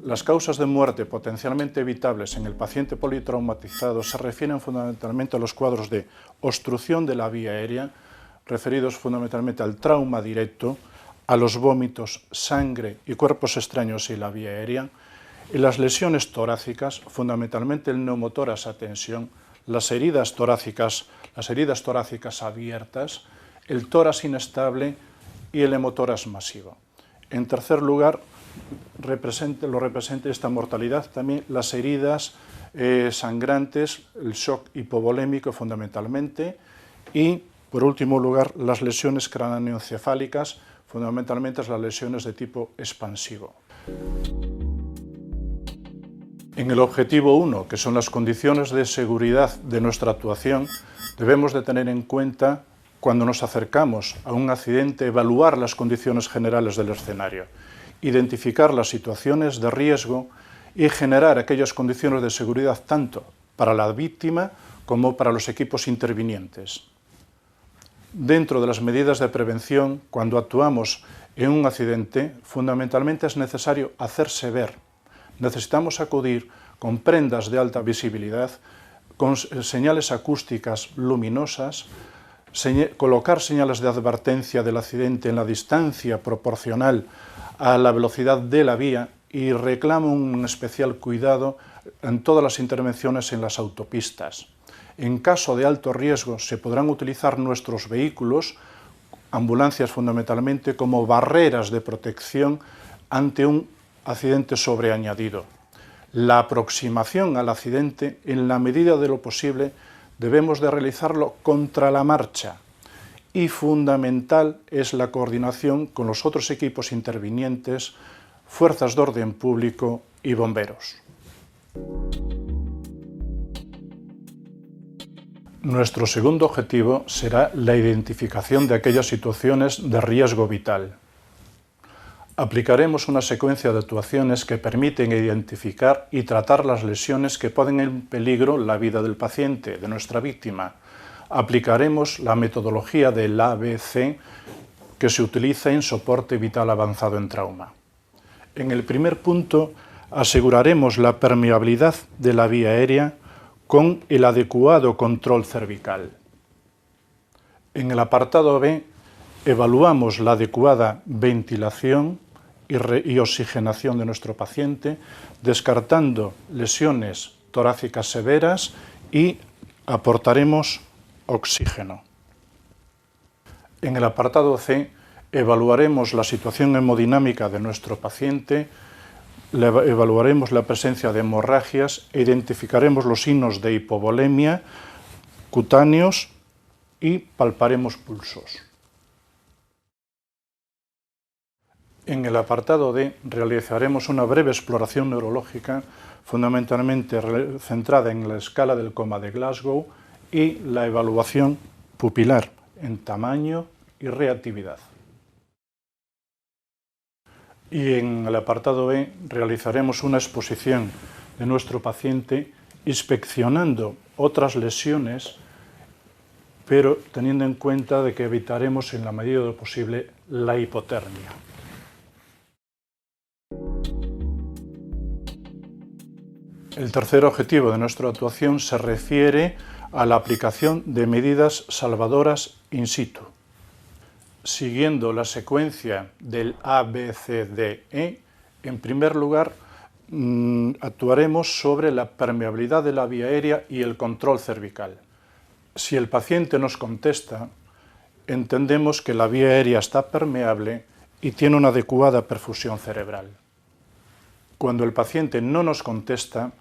Las causas de muerte potencialmente evitables en el paciente politraumatizado se refieren fundamentalmente a los cuadros de obstrucción de la vía aérea, referidos fundamentalmente al trauma directo, a los vómitos, sangre y cuerpos extraños en la vía aérea, y las lesiones torácicas, fundamentalmente el neumotórax a tensión, las heridas torácicas abiertas, el tórax inestable y el hemotórax masivo. En tercer lugar, lo representa esta mortalidad también las heridas sangrantes, el shock hipovolémico fundamentalmente, y por último lugar las lesiones craneoencefálicas, fundamentalmente las lesiones de tipo expansivo. En el objetivo 1, que son las condiciones de seguridad de nuestra actuación, debemos de tener en cuenta, cuando nos acercamos a un accidente, evaluar las condiciones generales del escenario, identificar las situaciones de riesgo y generar aquellas condiciones de seguridad tanto para la víctima como para los equipos intervinientes. Dentro de las medidas de prevención, cuando actuamos en un accidente, fundamentalmente es necesario hacerse ver. Necesitamos acudir con prendas de alta visibilidad, con señales acústicas luminosas, colocar señales de advertencia del accidente en la distancia proporcional a la velocidad de la vía y reclamo un especial cuidado en todas las intervenciones en las autopistas. En caso de alto riesgo se podrán utilizar nuestros vehículos, ambulancias fundamentalmente, como barreras de protección ante un accidente sobreañadido. La aproximación al accidente, en la medida de lo posible, debemos de realizarlo contra la marcha, y fundamental es la coordinación con los otros equipos intervinientes, fuerzas de orden público y bomberos. Nuestro segundo objetivo será la identificación de aquellas situaciones de riesgo vital. Aplicaremos una secuencia de actuaciones que permiten identificar y tratar las lesiones que ponen en peligro la vida del paciente, de nuestra víctima. Aplicaremos la metodología del ABC que se utiliza en soporte vital avanzado en trauma. En el primer punto, aseguraremos la permeabilidad de la vía aérea con el adecuado control cervical. En el apartado B, evaluamos la adecuada ventilación y oxigenación de nuestro paciente, descartando lesiones torácicas severas, y aportaremos oxígeno. En el apartado C, evaluaremos la situación hemodinámica de nuestro paciente, evaluaremos la presencia de hemorragias e identificaremos los signos de hipovolemia cutáneos y palparemos pulsos. En el apartado D realizaremos una breve exploración neurológica fundamentalmente centrada en la escala del coma de Glasgow y la evaluación pupilar en tamaño y reactividad. Y en el apartado B realizaremos una exposición de nuestro paciente inspeccionando otras lesiones, pero teniendo en cuenta de que evitaremos en la medida de lo posible la hipotermia. El tercer objetivo de nuestra actuación se refiere a la aplicación de medidas salvadoras in situ. Siguiendo la secuencia del ABCDE, en primer lugar actuaremos sobre la permeabilidad de la vía aérea y el control cervical. Si el paciente nos contesta, entendemos que la vía aérea está permeable y tiene una adecuada perfusión cerebral. Cuando el paciente no nos contesta,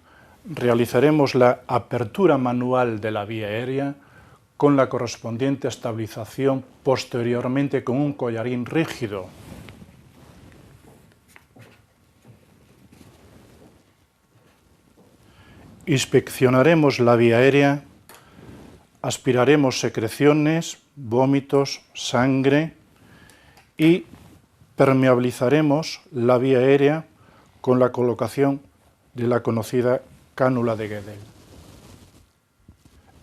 realizaremos la apertura manual de la vía aérea con la correspondiente estabilización posteriormente con un collarín rígido. Inspeccionaremos la vía aérea, aspiraremos secreciones, vómitos, sangre y permeabilizaremos la vía aérea con la colocación de la conocida cánula de Guedel.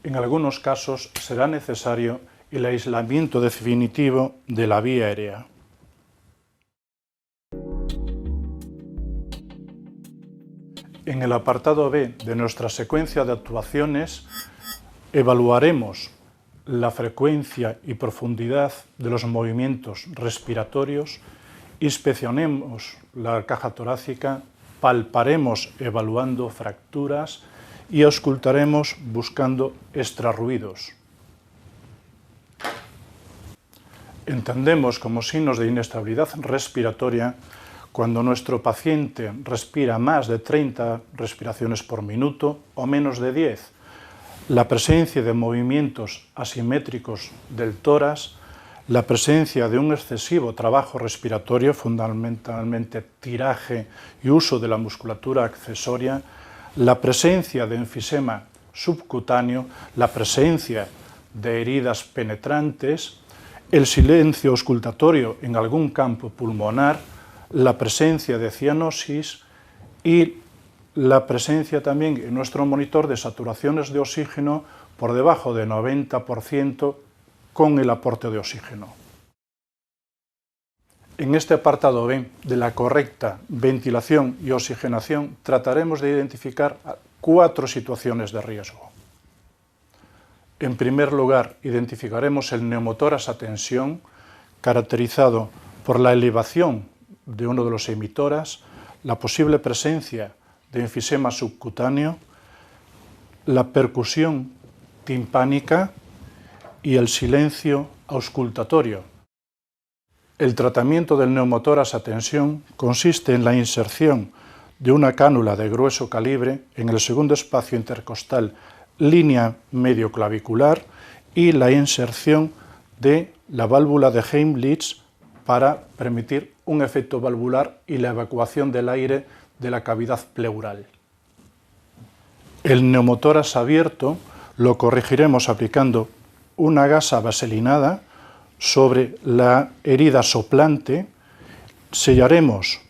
En algunos casos será necesario el aislamiento definitivo de la vía aérea. En el apartado B de nuestra secuencia de actuaciones evaluaremos la frecuencia y profundidad de los movimientos respiratorios, inspeccionemos la caja torácica, palparemos evaluando fracturas y auscultaremos buscando extrarruidos. Entendemos como signos de inestabilidad respiratoria cuando nuestro paciente respira más de 30 respiraciones por minuto o menos de 10, la presencia de movimientos asimétricos del tórax, la presencia de un excesivo trabajo respiratorio, fundamentalmente tiraje y uso de la musculatura accesoria, la presencia de enfisema subcutáneo, la presencia de heridas penetrantes, el silencio auscultatorio en algún campo pulmonar, la presencia de cianosis y la presencia también en nuestro monitor de saturaciones de oxígeno por debajo de 90% con el aporte de oxígeno. En este apartado B de la correcta ventilación y oxigenación trataremos de identificar 4 situaciones de riesgo. En primer lugar, identificaremos el neumotórax a tensión, caracterizado por la elevación de uno de los hemitórax, la posible presencia de enfisema subcutáneo, la percusión timpánica y el silencio auscultatorio. El tratamiento del neumotórax a tensión consiste en la inserción de una cánula de grueso calibre en el segundo espacio intercostal, línea medioclavicular, y la inserción de la válvula de Heimlich para permitir un efecto valvular y la evacuación del aire de la cavidad pleural. El neumotórax abierto lo corregiremos aplicando una gasa vaselinada sobre la herida soplante, sellaremos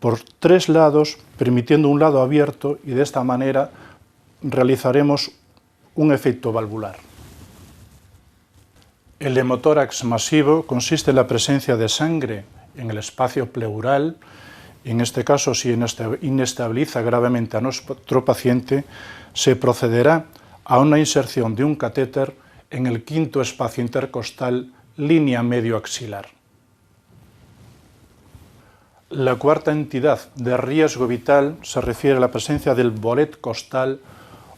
por 3 lados, permitiendo un lado abierto, y de esta manera realizaremos un efecto valvular. El hemotórax masivo consiste en la presencia de sangre en el espacio pleural. En este caso, si inestabiliza gravemente a nuestro paciente, se procederá a una inserción de un catéter en el quinto espacio intercostal, línea medioaxilar. La cuarta entidad de riesgo vital se refiere a la presencia del bolet costal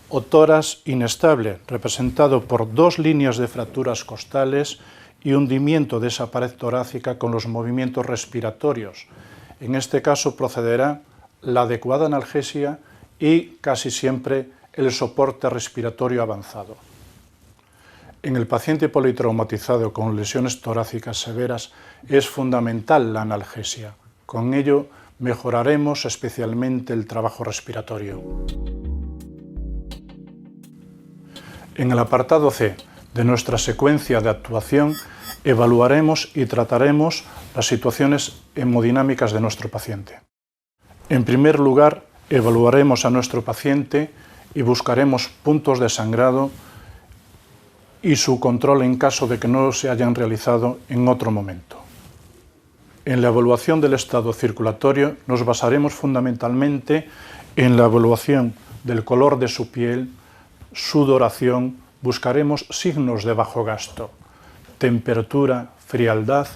o tórax inestable, representado por 2 líneas de fracturas costales y hundimiento de esa pared torácica con los movimientos respiratorios. En este caso procederá la adecuada analgesia y casi siempre el soporte respiratorio avanzado. En el paciente politraumatizado con lesiones torácicas severas es fundamental la analgesia. Con ello mejoraremos especialmente el trabajo respiratorio. En el apartado C de nuestra secuencia de actuación evaluaremos y trataremos las situaciones hemodinámicas de nuestro paciente. En primer lugar, evaluaremos a nuestro paciente y buscaremos puntos de sangrado y su control en caso de que no se hayan realizado en otro momento. En la evaluación del estado circulatorio nos basaremos fundamentalmente en la evaluación del color de su piel, sudoración, buscaremos signos de bajo gasto, temperatura, frialdad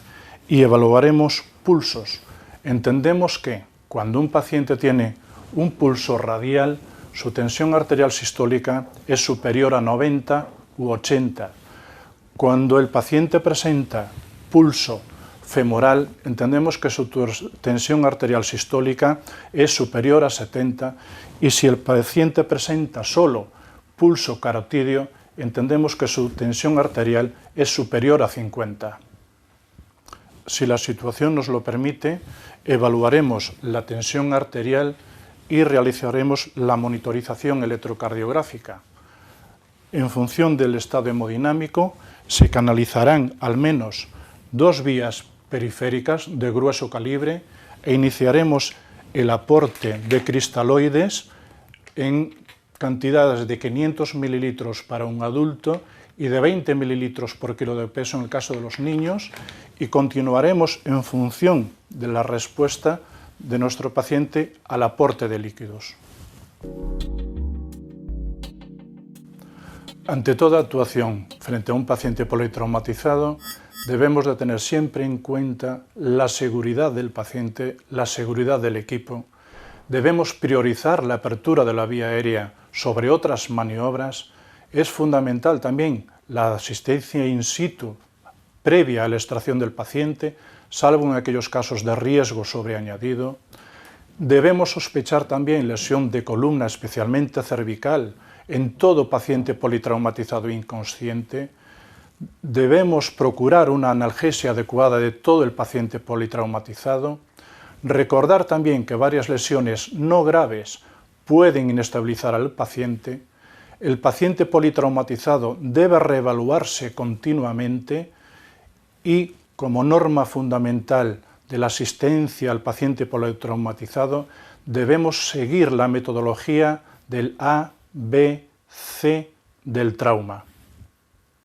y evaluaremos pulsos. Entendemos que cuando un paciente tiene un pulso radial, su tensión arterial sistólica es superior a 90 u 80. Cuando el paciente presenta pulso femoral, entendemos que su tensión arterial sistólica es superior a 70, y si el paciente presenta solo pulso carotídeo, entendemos que su tensión arterial es superior a 50. Si la situación nos lo permite, evaluaremos la tensión arterial y realizaremos la monitorización electrocardiográfica. En función del estado hemodinámico, se canalizarán al menos 2 vías periféricas de grueso calibre e iniciaremos el aporte de cristaloides en cantidades de 500 mililitros para un adulto y de 20 mililitros por kilo de peso en el caso de los niños, y continuaremos en función de la respuesta de nuestro paciente al aporte de líquidos. Ante toda actuación frente a un paciente politraumatizado, debemos de tener siempre en cuenta la seguridad del paciente, la seguridad del equipo. Debemos priorizar la apertura de la vía aérea sobre otras maniobras. Es fundamental también la asistencia in situ previa a la extracción del paciente, salvo en aquellos casos de riesgo sobreañadido. Debemos sospechar también lesión de columna, especialmente cervical, en todo paciente politraumatizado inconsciente. Debemos procurar una analgesia adecuada de todo el paciente politraumatizado. Recordar también que varias lesiones no graves pueden inestabilizar al paciente. El paciente politraumatizado debe reevaluarse continuamente y, como norma fundamental de la asistencia al paciente politraumatizado, debemos seguir la metodología del A, B, C del trauma.